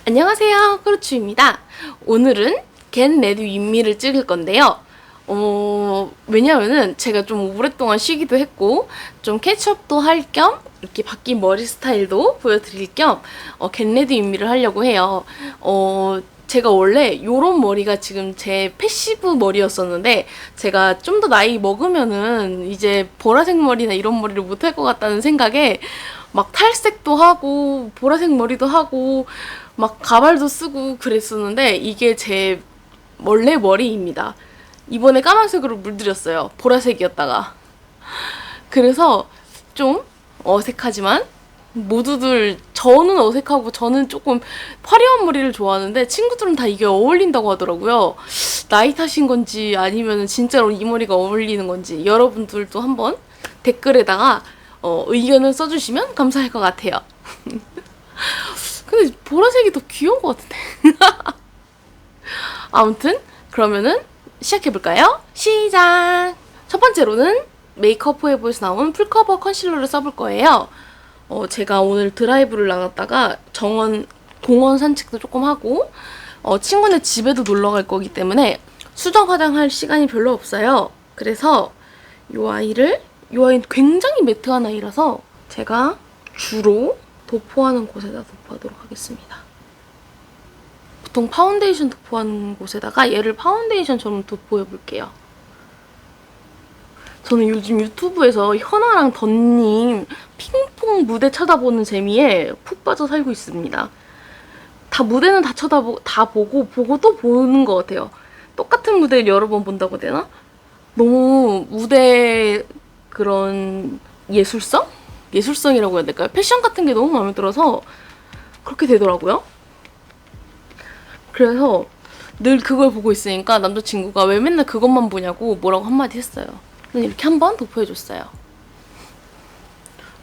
안녕하세요, 크루츠입니다. 오늘은 겟 레디 윗미를 찍을 건데요. 왜냐면은 제가 좀 오랫동안 쉬기도 했고 좀 캐치업도 할 겸 이렇게 바뀐 머리 스타일도 보여드릴 겸 겟 레디 윗미를 하려고 해요. 제가 원래 요런 머리가 지금 제 패시브 머리였었는데 제가 좀 더 나이 먹으면은 이제 보라색 머리나 이런 머리를 못할 것 같다는 생각에 막 탈색도 하고 보라색 머리도 하고 막 가발도 쓰고 그랬었는데 이게 제 원래 머리입니다. 이번에 까만색으로 물들였어요. 보라색이었다가. 그래서 좀 어색하지만 모두들 저는 어색하고 저는 조금 화려한 머리를 좋아하는데 친구들은 다 이게 어울린다고 하더라고요. 나이 탓인 건지 아니면 진짜로 이 머리가 어울리는 건지 여러분들도 한번 댓글에다가 의견을 써주시면 감사할 것 같아요. 근데 보라색이 더 귀여운 것 같은데. 아무튼 그러면은 시작해볼까요? 시작! 첫 번째로는 메이크업 포에버에서 나온 풀커버 컨실러를 써볼 거예요. 제가 오늘 드라이브를 나갔다가 공원 산책도 조금 하고 친구네 집에도 놀러 갈 거기 때문에 수정 화장할 시간이 별로 없어요. 그래서 이 아이는 굉장히 매트한 아이라서 제가 주로 도포하는 곳에다 도포하도록 하겠습니다. 보통 파운데이션 도포하는 곳에다가 얘를 파운데이션처럼 도포해볼게요. 저는 요즘 유튜브에서 현아랑 던님 핑퐁 무대 쳐다보는 재미에 푹 빠져 살고 있습니다. 무대는 다 보고 또 보는 것 같아요. 똑같은 무대를 여러 번 본다고 해야 되나? 너무 무대 그런 예술성이라고 해야 될까요? 패션 같은 게 너무 마음에 들어서 그렇게 되더라고요. 그래서 늘 그걸 보고 있으니까 남자친구가 왜 맨날 그것만 보냐고 뭐라고 한마디 했어요. 근데 이렇게 한번 도포해줬어요.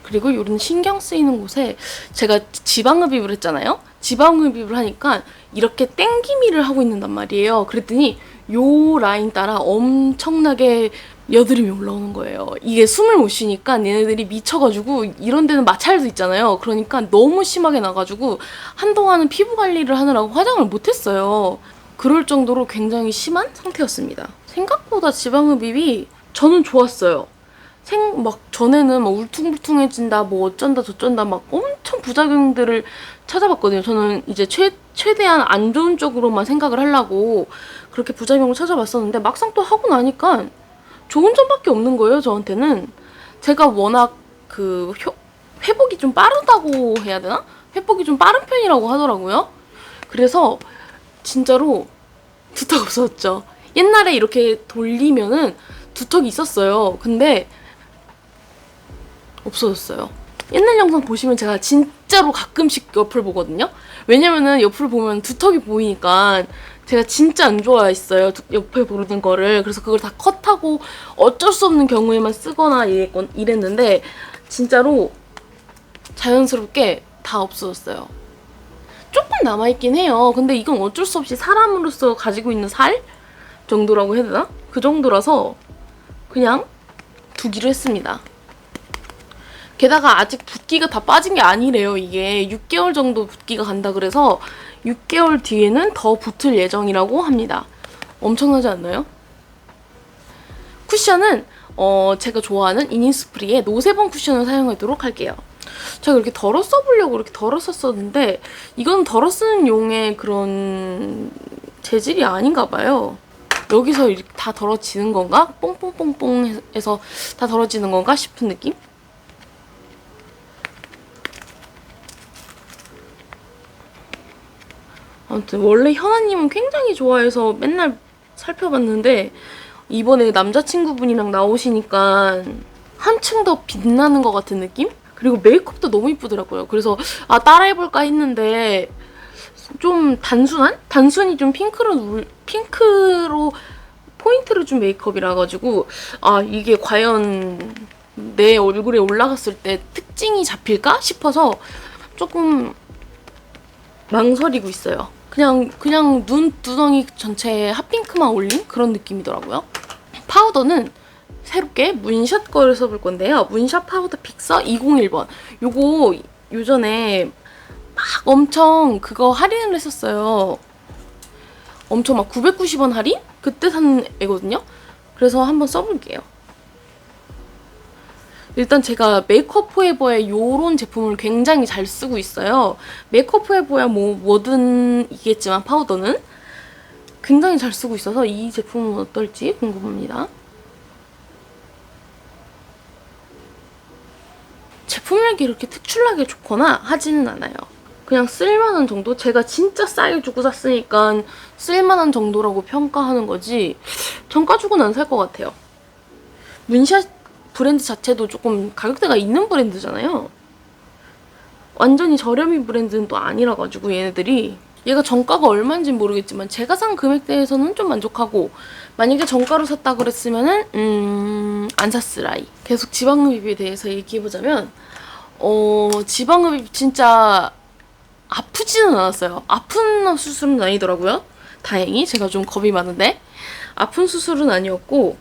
그리고 이런 신경 쓰이는 곳에 제가 지방흡입을 했잖아요. 지방흡입을 하니까 이렇게 땡기미를 하고 있는단 말이에요. 그랬더니 요 라인 따라 엄청나게 여드름이 올라오는 거예요. 이게 숨을 못 쉬니까 얘네들이 미쳐가지고 이런 데는 마찰도 있잖아요. 그러니까 너무 심하게 나가지고 한동안은 피부 관리를 하느라고 화장을 못했어요. 그럴 정도로 굉장히 심한 상태였습니다. 생각보다 지방흡입이 저는 좋았어요. 전에는 막 울퉁불퉁해진다, 뭐 어쩐다 저쩐다 막 엄청 부작용들을 찾아봤거든요. 저는 이제 최대한 안 좋은 쪽으로만 생각을 하려고 그렇게 부작용을 찾아봤었는데 막상 또 하고 나니까 좋은 점밖에 없는 거예요, 저한테는. 제가 워낙 회복이 좀 빠르다고 해야 되나? 회복이 좀 빠른 편이라고 하더라고요. 그래서 진짜로 두턱 없어졌죠. 옛날에 이렇게 돌리면은 두턱이 있었어요. 근데 없어졌어요. 옛날 영상 보시면 제가 진짜로 가끔씩 옆을 보거든요. 왜냐면은 옆을 보면 두턱이 보이니까 제가 진짜 안 좋아했어요. 옆에 보는 거를. 그래서 그걸 다 컷하고 어쩔 수 없는 경우에만 쓰거나 이랬는데 진짜로 자연스럽게 다 없어졌어요. 조금 남아있긴 해요. 근데 이건 어쩔 수 없이 사람으로서 가지고 있는 살 정도라고 해야 되나? 그 정도라서 그냥 두기로 했습니다. 게다가 아직 붓기가 다 빠진 게 아니래요. 이게 6개월 정도 붓기가 간다 그래서 6개월 뒤에는 더 붙을 예정이라고 합니다. 엄청나지 않나요? 쿠션은 제가 좋아하는 이니스프리의 노세범 쿠션을 사용하도록 할게요. 제가 이렇게 덜어 써보려고 이렇게 덜어 썼었는데 이건 덜어 쓰는 용의 그런 재질이 아닌가 봐요. 여기서 이렇게 다 덜어지는 건가? 뽕뽕뽕뽕 해서 다 덜어지는 건가 싶은 느낌? 아무튼 원래 현아님은 굉장히 좋아해서 맨날 살펴봤는데 이번에 남자친구분이랑 나오시니까 한층 더 빛나는 것 같은 느낌? 그리고 메이크업도 너무 이쁘더라고요. 그래서 따라해볼까 했는데 좀 단순히 좀 핑크로 포인트를 준 메이크업이라 가지고 이게 과연 내 얼굴에 올라갔을 때 특징이 잡힐까 싶어서 조금 망설이고 있어요. 그냥 눈두덩이 전체에 핫핑크만 올린 그런 느낌이더라고요. 파우더는 새롭게 문샷 거를 써볼 건데요. 문샷 파우더 픽서 201번. 요거 요전에 엄청 그거 할인을 했었어요. 엄청 막 990원 할인? 그때 산 애거든요. 그래서 한번 써볼게요. 일단 제가 메이크업 포에버의 요런 제품을 굉장히 잘 쓰고 있어요. 메이크업 포에버야 뭐든 이겠지만 파우더는 굉장히 잘 쓰고 있어서 이 제품은 어떨지 궁금합니다. 제품력이 이렇게 특출나게 좋거나 하지는 않아요. 그냥 쓸만한 정도? 제가 진짜 싸게 주고 샀으니까 쓸만한 정도라고 평가하는 거지 정가 주고는 안 살 것 같아요. 문샷 브랜드 자체도 조금 가격대가 있는 브랜드잖아요. 완전히 저렴이 브랜드는 또 아니라 가지고 얘네들이 얘가 정가가 얼마인지는 모르겠지만 제가 산 금액대에서는 좀 만족하고 만약에 정가로 샀다 그랬으면은 안 샀으라이. 계속 지방흡입에 대해서 얘기해보자면 지방흡입 진짜 아프지는 않았어요. 아픈 수술은 아니더라고요. 다행히 제가 좀 겁이 많은데 아픈 수술은 아니었고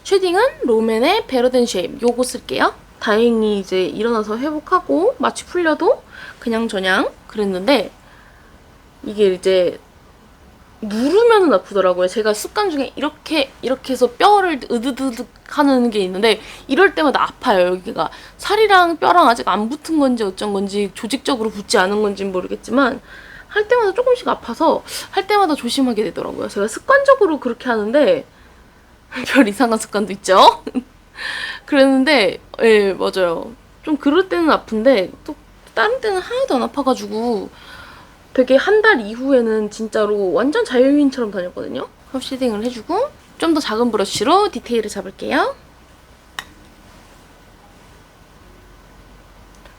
쉐딩은 롬앤의 베러덴 쉐입 요거 쓸게요. 다행히 이제 일어나서 회복하고 마취 풀려도 그냥저냥 그랬는데 이게 이제 누르면은 아프더라고요. 제가 습관 중에 이렇게 해서 뼈를 으드드득 하는 게 있는데 이럴 때마다 아파요. 여기가 살이랑 뼈랑 아직 안 붙은 건지 어쩐 건지 조직적으로 붙지 않은 건지는 모르겠지만 할 때마다 조금씩 아파서 할 때마다 조심하게 되더라고요. 제가 습관적으로 그렇게 하는데 별 이상한 습관도 있죠. 그랬는데 예 맞아요. 좀 그럴 때는 아픈데 또 다른 때는 하나도 안 아파가지고 되게 한 달 이후에는 진짜로 완전 자연인처럼 다녔거든요. 컵 쉐딩을 해주고 좀 더 작은 브러쉬로 디테일을 잡을게요.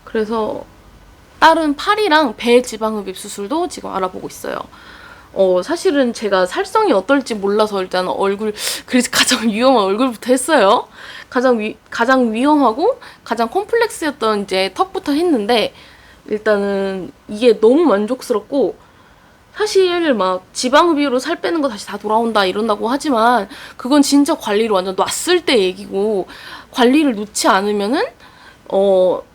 그래서 다른 팔이랑 배 지방흡입 수술도 지금 알아보고 있어요. 사실은 제가 살성이 어떨지 몰라서 일단 그래서 가장 위험한 얼굴부터 했어요. 가장 위험하고 가장 콤플렉스였던 이제 턱부터 했는데 일단은 이게 너무 만족스럽고 사실 막 지방흡입으로 살 빼는 거 다시 다 돌아온다 이런다고 하지만 그건 진짜 관리를 완전 놨을 때 얘기고 관리를 놓지 않으면은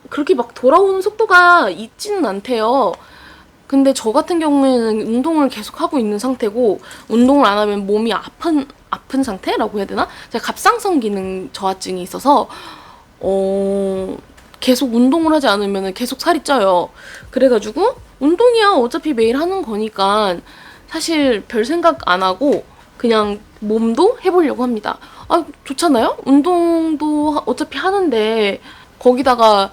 그렇게 막 돌아오는 속도가 있지는 않대요. 근데 저 같은 경우에는 운동을 계속 하고 있는 상태고 운동을 안 하면 몸이 아픈 상태라고 해야 되나? 제가 갑상선 기능 저하증이 있어서 계속 운동을 하지 않으면 계속 살이 쪄요. 그래가지고 운동이야 어차피 매일 하는 거니까 사실 별 생각 안 하고 그냥 몸도 해보려고 합니다. 아 좋잖아요? 운동도 어차피 하는데 거기다가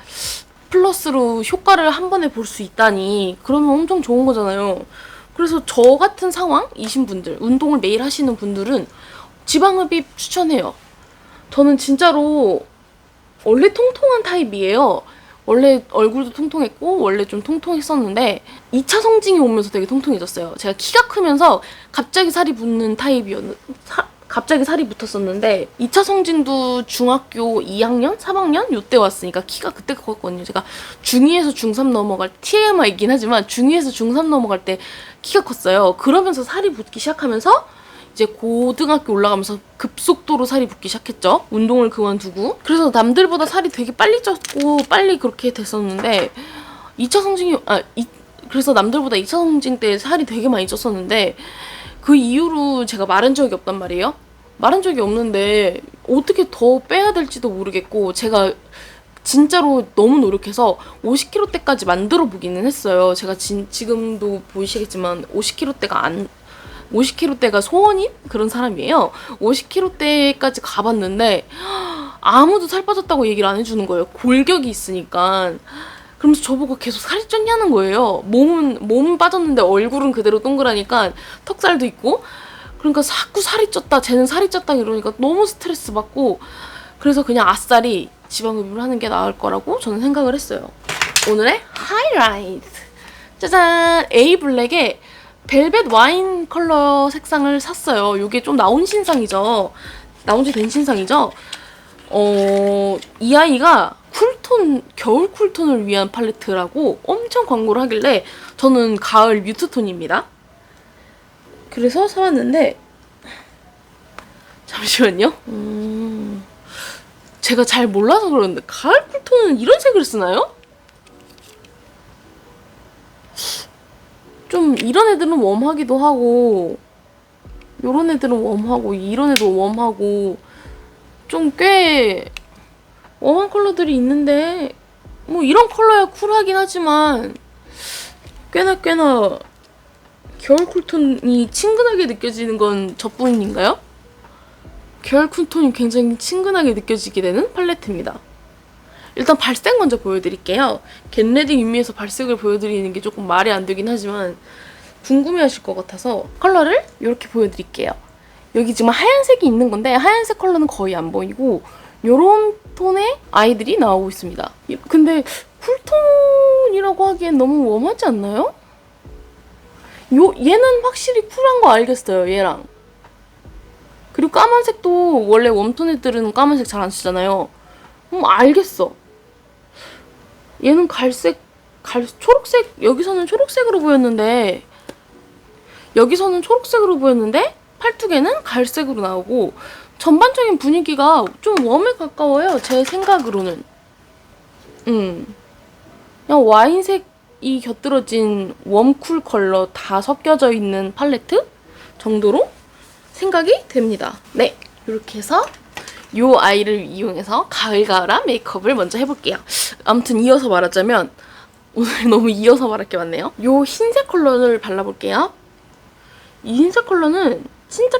플러스로 효과를 한 번에 볼 수 있다니 그러면 엄청 좋은 거잖아요. 그래서 저 같은 상황이신 분들, 운동을 매일 하시는 분들은 지방흡입 추천해요. 저는 진짜로 원래 통통한 타입이에요. 원래 얼굴도 통통했고 원래 좀 통통했었는데 2차 성징이 오면서 되게 통통해졌어요. 제가 키가 크면서 갑자기 살이 붙었었는데 2차 성징도 중학교 2학년? 3학년? 요때 왔으니까 키가 그때 컸거든요. 제가 중2에서 중3 넘어갈 때 TMI이긴 하지만 중2에서 중3 넘어갈 때 키가 컸어요. 그러면서 살이 붙기 시작하면서 이제 고등학교 올라가면서 급속도로 살이 붙기 시작했죠. 운동을 그만두고. 그래서 남들보다 살이 되게 빨리 쪘고 빨리 그렇게 됐었는데 2차 성징이 그래서 남들보다 2차 성징 때 살이 되게 많이 쪘었는데 그 이후로 제가 마른 적이 없단 말이에요. 마른 적이 없는데 어떻게 더 빼야 될지도 모르겠고 제가 진짜로 너무 노력해서 50kg대까지 만들어 보기는 했어요. 제가 지금도 보이시겠지만 50kg대가 소원인 그런 사람이에요. 50kg대까지 가봤는데 아무도 살 빠졌다고 얘기를 안 해주는 거예요. 골격이 있으니까. 그러면서 저보고 계속 살이 쪘냐는 거예요. 몸은 빠졌는데 얼굴은 그대로 동그라니까 턱살도 있고 그러니까 자꾸 살이 쪘다 쟤는 살이 쪘다 이러니까 너무 스트레스 받고 그래서 그냥 아싸리 지방흡입을 하는 게 나을 거라고 저는 생각을 했어요. 오늘의 하이라이트 짜잔! 에이블랙의 벨벳 와인 컬러 색상을 샀어요. 이게 좀 나온 신상이죠. 나온 지 된 신상이죠. 이 아이가 쿨톤, 겨울 쿨톤을 위한 팔레트라고 엄청 광고를 하길래 저는 가을 뮤트톤입니다. 그래서 사왔는데 잠시만요. 제가 잘 몰라서 그러는데 가을 쿨톤은 이런 색을 쓰나요? 좀 이런 애들은 웜하기도 하고 요런 애들은 웜하고 이런 애도 웜하고 좀 꽤 웜한 컬러들이 있는데 뭐 이런 컬러야 쿨하긴 하지만 꽤나 겨울 쿨톤이 친근하게 느껴지는 건 저뿐인가요? 겨울 쿨톤이 굉장히 친근하게 느껴지게 되는 팔레트입니다. 일단 발색 먼저 보여드릴게요. 겟레디 유미에서 발색을 보여드리는 게 조금 말이 안 되긴 하지만 궁금해하실 것 같아서 컬러를 이렇게 보여드릴게요. 여기 지금 하얀색이 있는 건데 하얀색 컬러는 거의 안 보이고 요런 톤의 아이들이 나오고 있습니다. 근데 쿨톤이라고 하기엔 너무 웜하지 않나요? 얘는 확실히 쿨한 거 알겠어요, 얘랑. 그리고 까만색도 원래 웜톤 애들은 까만색 잘 안 쓰잖아요. 알겠어. 얘는 초록색, 여기서는 초록색으로 보였는데 팔뚝에는 갈색으로 나오고 전반적인 분위기가 좀 웜에 가까워요, 제 생각으로는. 그냥 와인색이 곁들여진 웜쿨 컬러 다 섞여져 있는 팔레트 정도로 생각이 됩니다. 네, 이렇게 해서 이 아이를 이용해서 가을가을한 메이크업을 먼저 해볼게요. 아무튼 이어서 말하자면 오늘 너무 이어서 말할 게 많네요. 이 흰색 컬러를 발라볼게요. 이 흰색 컬러는 진짜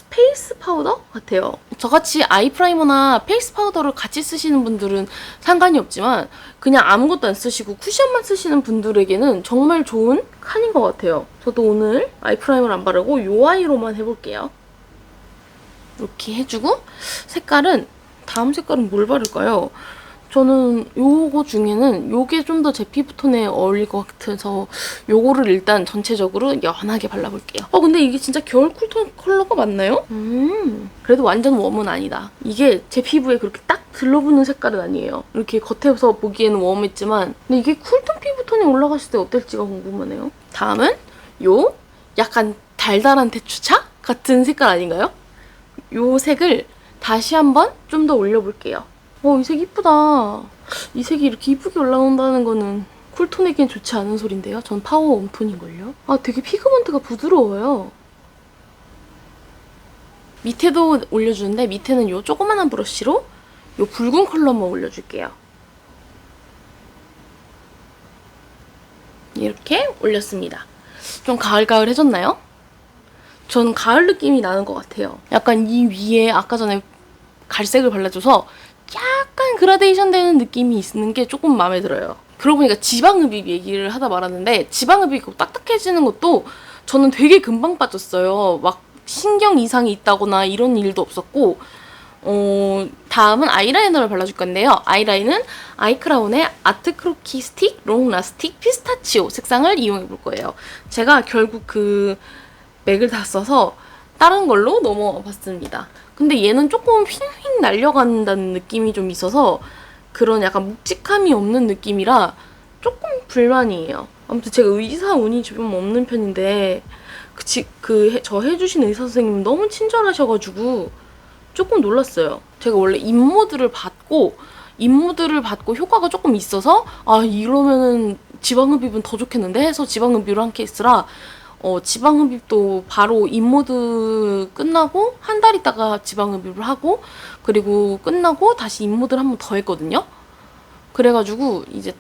페이스 파우더 같아요. 저같이 아이 프라이머나 페이스 파우더를 같이 쓰시는 분들은 상관이 없지만 그냥 아무것도 안 쓰시고 쿠션만 쓰시는 분들에게는 정말 좋은 칸인 것 같아요. 저도 오늘 아이 프라이머를 안 바르고 이 아이로만 해볼게요. 이렇게 해주고 다음 색깔은 뭘 바를까요? 저는 요거 중에는 요게 좀 더 제 피부톤에 어울릴 것 같아서 요거를 일단 전체적으로 연하게 발라볼게요. 근데 이게 진짜 겨울 쿨톤 컬러가 맞나요? 그래도 완전 웜은 아니다. 이게 제 피부에 그렇게 딱 들러붙는 색깔은 아니에요. 이렇게 겉에서 보기에는 웜했지만 근데 이게 쿨톤 피부톤에 올라갔을 때 어떨지가 궁금하네요. 다음은 요 약간 달달한 대추차 같은 색깔 아닌가요? 요 색을 다시 한번 좀 더 올려볼게요. 이 색 이쁘다. 이 색이 이렇게 이쁘게 올라온다는 거는 쿨톤에겐 좋지 않은 소린데요. 전 파워 웜톤인걸요. 되게 피그먼트가 부드러워요. 밑에도 올려주는데 밑에는 요 조그만한 브러쉬로 요 붉은 컬러만 올려줄게요. 이렇게 올렸습니다. 좀 가을가을해졌나요? 저는 가을 느낌이 나는 것 같아요. 약간 이 위에 아까 전에 갈색을 발라줘서 약간 그라데이션 되는 느낌이 있는 게 조금 마음에 들어요. 그러고 보니까 지방흡입 얘기를 하다 말았는데 지방흡입 딱딱해지는 것도 저는 되게 금방 빠졌어요. 막 신경 이상이 있다거나 이런 일도 없었고 다음은 아이라이너를 발라줄 건데요. 아이라인은 아이크라운의 아트 크로키 스틱 롱 라스틱 피스타치오 색상을 이용해 볼 거예요. 제가 결국 그 맥을 다 써서 다른 걸로 넘어와 봤습니다. 근데 얘는 조금 휙휙 날려간다는 느낌이 좀 있어서 그런 약간 묵직함이 없는 느낌이라 조금 불만이에요. 아무튼 제가 의사운이 좀 없는 편인데 저 해주신 의사 선생님은 너무 친절하셔가지고 조금 놀랐어요. 제가 원래 입모드를 받고 효과가 조금 있어서 이러면은 지방흡입은 더 좋겠는데 해서 지방흡입을 한 케이스라 지방흡입도 바로 입모드 끝나고 한 달 있다가 지방흡입을 하고 그리고 끝나고 다시 입모드를 한 번 더 했거든요. 그래가지고 이제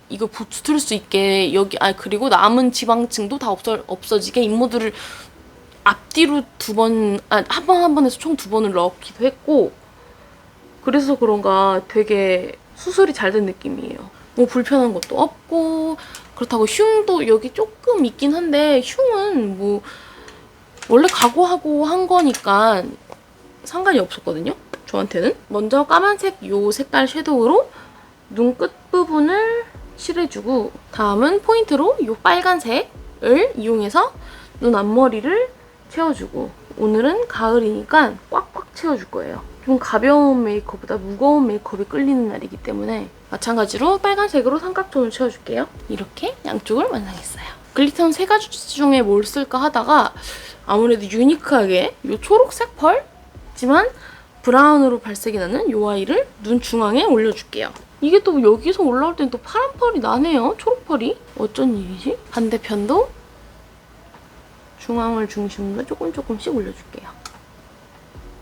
이거 붙을 수 있게 그리고 남은 지방층도 다 없어지게 입모드를 앞뒤로 한 번 해서 총 2번을 넣기도 했고 그래서 그런가 되게 수술이 잘 된 느낌이에요. 뭐 불편한 것도 없고 그렇다고 흉도 여기 조금 있긴 한데 흉은 뭐 원래 각오하고 한 거니까 상관이 없었거든요. 저한테는. 먼저 까만색 요 색깔 섀도우로 눈 끝부분을 칠해주고 다음은 포인트로 요 빨간색을 이용해서 눈 앞머리를 채워주고 오늘은 가을이니까 꽉꽉 채워줄 거예요. 좀 가벼운 메이크업보다 무거운 메이크업이 끌리는 날이기 때문에 마찬가지로 빨간색으로 삼각존을 채워줄게요. 이렇게 양쪽을 완성했어요. 글리터는 3가지 중에 뭘 쓸까 하다가 아무래도 유니크하게 이 초록색 펄지만 브라운으로 발색이 나는 이 아이를 눈 중앙에 올려줄게요. 이게 또 여기서 올라올 땐 또 파란 펄이 나네요. 초록펄이. 어쩐 일이지? 반대편도 중앙을 중심으로 조금씩 올려줄게요.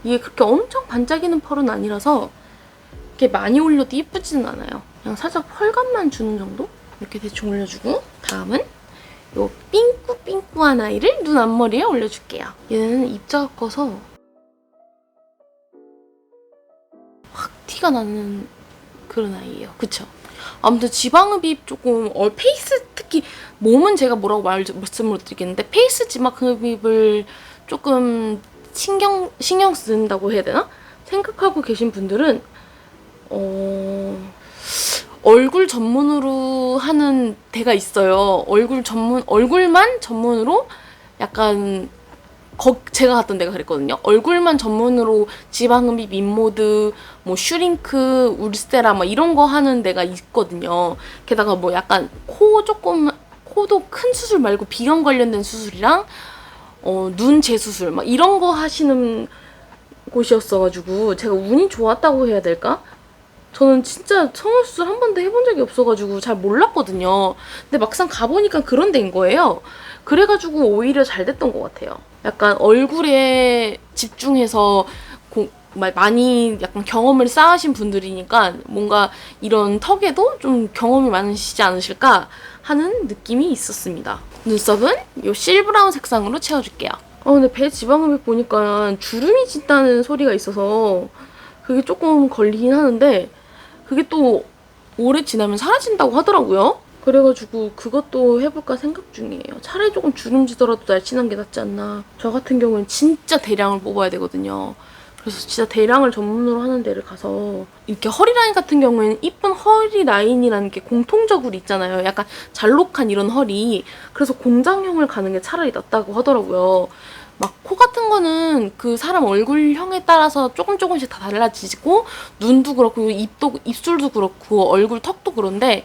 이게 그렇게 엄청 반짝이는 펄은 아니라서 이렇게 많이 올려도 예쁘지는 않아요. 그냥 살짝 펄감만 주는 정도? 이렇게 대충 올려주고 다음은 요 삥꾸삥꾸한 아이를 눈 앞머리에 올려줄게요. 얘는 입자가 커서 확 티가 나는 그런 아이예요. 그쵸? 아무튼 지방흡입 조금 페이스 특히 몸은 제가 뭐라고 말씀을 못 드리겠는데 페이스 지방흡입을 조금 신경 쓴다고 해야 되나? 생각하고 계신 분들은 얼굴 전문으로 하는 데가 있어요. 얼굴만 전문으로 약간 제가 갔던 데가 그랬거든요. 얼굴만 전문으로 지방흡입, 인모드, 뭐 슈링크, 울세라 막 이런 거 하는 데가 있거든요. 게다가 뭐 약간 코도 큰 수술 말고 비경 관련된 수술이랑 눈 재수술 막 이런 거 하시는 곳이었어가지고 제가 운이 좋았다고 해야 될까? 저는 진짜 성형수술 한 번도 해본 적이 없어가지고 잘 몰랐거든요. 근데 막상 가보니까 그런 데인 거예요. 그래가지고 오히려 잘 됐던 것 같아요. 약간 얼굴에 집중해서 많이 약간 경험을 쌓으신 분들이니까 뭔가 이런 턱에도 좀 경험이 많으시지 않으실까 하는 느낌이 있었습니다. 눈썹은 이 실브라운 색상으로 채워줄게요. 근데 배 지방흡입 보니까 주름이 진다는 소리가 있어서 그게 조금 걸리긴 하는데 그게 또 오래 지나면 사라진다고 하더라고요. 그래가지고 그것도 해볼까 생각 중이에요. 차라리 조금 주름지더라도 날씬한 게 낫지 않나. 저 같은 경우는 진짜 대량을 뽑아야 되거든요. 그래서 진짜 대량을 전문으로 하는 데를 가서 이렇게 허리 라인 같은 경우에는 이쁜 허리 라인이라는 게 공통적으로 있잖아요. 약간 잘록한 이런 허리. 그래서 공장형을 가는 게 차라리 낫다고 하더라고요. 막 코 같은 거는 그 사람 얼굴형에 따라서 조금씩 다 달라지고 눈도 그렇고 입술도 그렇고 얼굴 턱도 그런데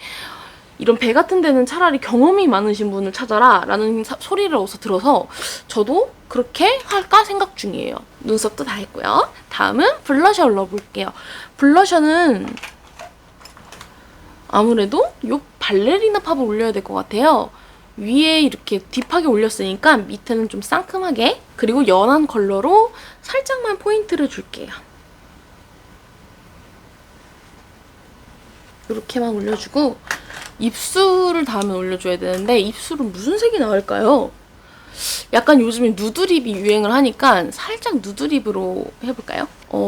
이런 배 같은 데는 차라리 경험이 많으신 분을 찾아라 라는 소리를 어디서 들어서 저도 그렇게 할까 생각 중이에요. 눈썹도 다 했고요. 다음은 블러셔 올려볼게요. 블러셔는 아무래도 이 발레리나 팝을 올려야 될 것 같아요. 위에 이렇게 딥하게 올렸으니까 밑에는 좀 상큼하게 그리고 연한 컬러로 살짝만 포인트를 줄게요. 이렇게만 올려주고 입술을 다음에 올려줘야 되는데 입술은 무슨 색이 나을까요? 약간 요즘에 누드립이 유행을 하니까 살짝 누드립으로 해볼까요?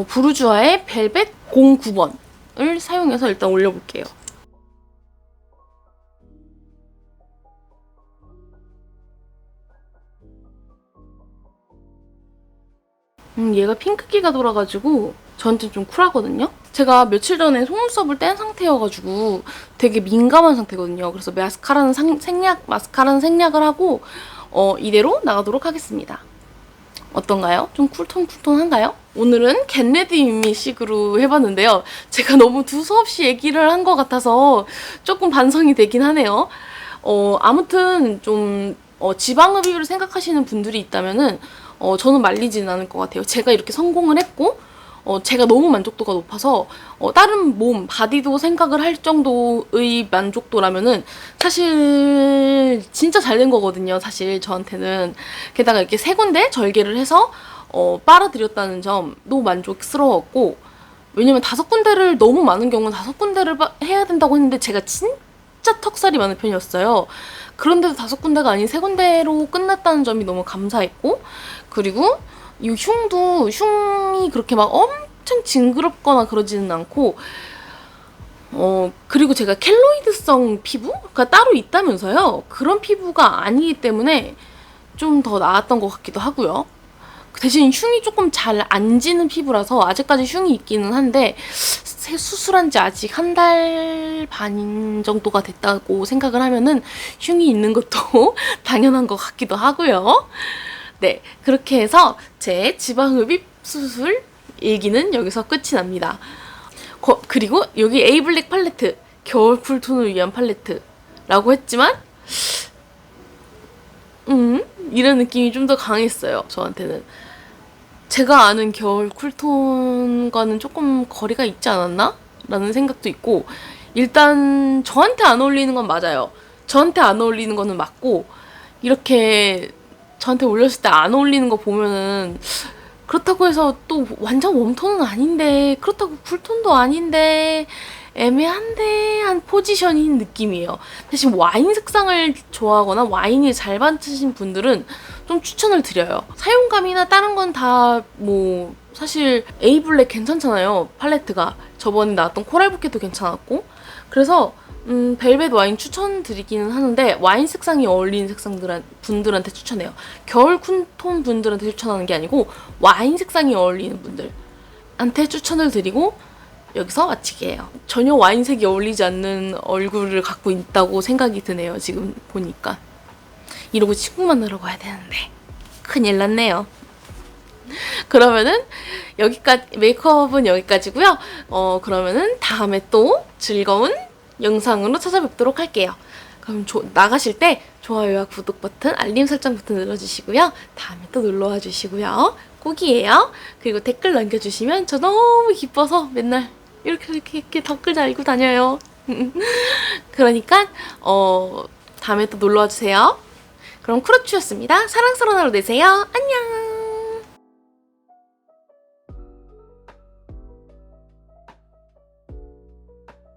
부르주아의 벨벳 09번을 사용해서 일단 올려볼게요. 얘가 핑크기가 돌아가지고 저한테 좀 쿨하거든요? 제가 며칠 전에 속눈썹을 뗀 상태여가지고 되게 민감한 상태거든요. 그래서 마스카라는 생략을 하고 이대로 나가도록 하겠습니다. 어떤가요? 좀 쿨톤한가요? 오늘은 겟레디 윗미식으로 해봤는데요. 제가 너무 두서없이 얘기를 한 것 같아서 조금 반성이 되긴 하네요. 아무튼 좀 지방흡입을 생각하시는 분들이 있다면은 저는 말리지는 않을 것 같아요. 제가 이렇게 성공을 했고 제가 너무 만족도가 높아서 다른 몸, 바디도 생각을 할 정도의 만족도라면은 사실 진짜 잘 된 거거든요. 사실 저한테는. 게다가 이렇게 세 군데 절개를 해서 빨아들였다는 점도 만족스러웠고 왜냐면 5군데를 너무 많은 경우는 5군데를 해야 된다고 했는데 제가 진짜 턱살이 많은 편이었어요. 그런데도 5군데가 아닌 3군데로 끝났다는 점이 너무 감사했고 그리고 이 흉이 그렇게 막 엄청 징그럽거나 그러지는 않고 그리고 제가 켈로이드성 피부가 따로 있다면서요. 그런 피부가 아니기 때문에 좀 더 나았던 것 같기도 하고요. 대신 흉이 조금 잘 안 지는 피부라서 아직까지 흉이 있기는 한데 수술한 지 아직 1달 반 정도가 됐다고 생각을 하면은 흉이 있는 것도 당연한 것 같기도 하고요. 네, 그렇게 해서 제 지방흡입 수술 얘기는 여기서 끝이 납니다. 그리고 여기 에이블랙 팔레트, 겨울 쿨톤을 위한 팔레트라고 했지만 이런 느낌이 좀 더 강했어요, 저한테는. 제가 아는 겨울 쿨톤과는 조금 거리가 있지 않았나? 라는 생각도 있고, 일단 저한테 안 어울리는 건 맞아요. 저한테 안 어울리는 거는 맞고, 이렇게 저한테 올렸을 때 안 어울리는 거 보면은 그렇다고 해서 또 완전 웜톤은 아닌데, 그렇다고 쿨톤도 아닌데, 애매한데 한 포지션인 느낌이에요. 대신 와인 색상을 좋아하거나 와인이 잘 받으신 분들은 좀 추천을 드려요. 사용감이나 다른 건 다 뭐 사실 에이블랙 괜찮잖아요. 팔레트가 저번에 나왔던 코랄 부케도 괜찮았고, 그래서 벨벳 와인 추천드리기는 하는데 와인 색상이 어울리는 분들한테 추천해요. 겨울 쿨톤 분들한테 추천하는 게 아니고 와인 색상이 어울리는 분들한테 추천을 드리고 여기서 마치게요. 전혀 와인색이 어울리지 않는 얼굴을 갖고 있다고 생각이 드네요. 지금 보니까. 이러고 친구 만나러 가야 되는데 큰일 났네요. 그러면은 여기까지, 메이크업은 여기까지고요. 그러면은 다음에 또 즐거운 영상으로 찾아뵙도록 할게요. 그럼 나가실 때 좋아요와 구독 버튼, 알림 설정 버튼 눌러주시고요. 다음에 또 놀러와 주시고요. 꼭이에요. 그리고 댓글 남겨주시면 저 너무 기뻐서 맨날 이렇게 댓글 달고 다녀요. 그러니까 다음에 또 놀러와 주세요. 그럼 크루추였습니다. 사랑스러운 하루 되세요. 안녕.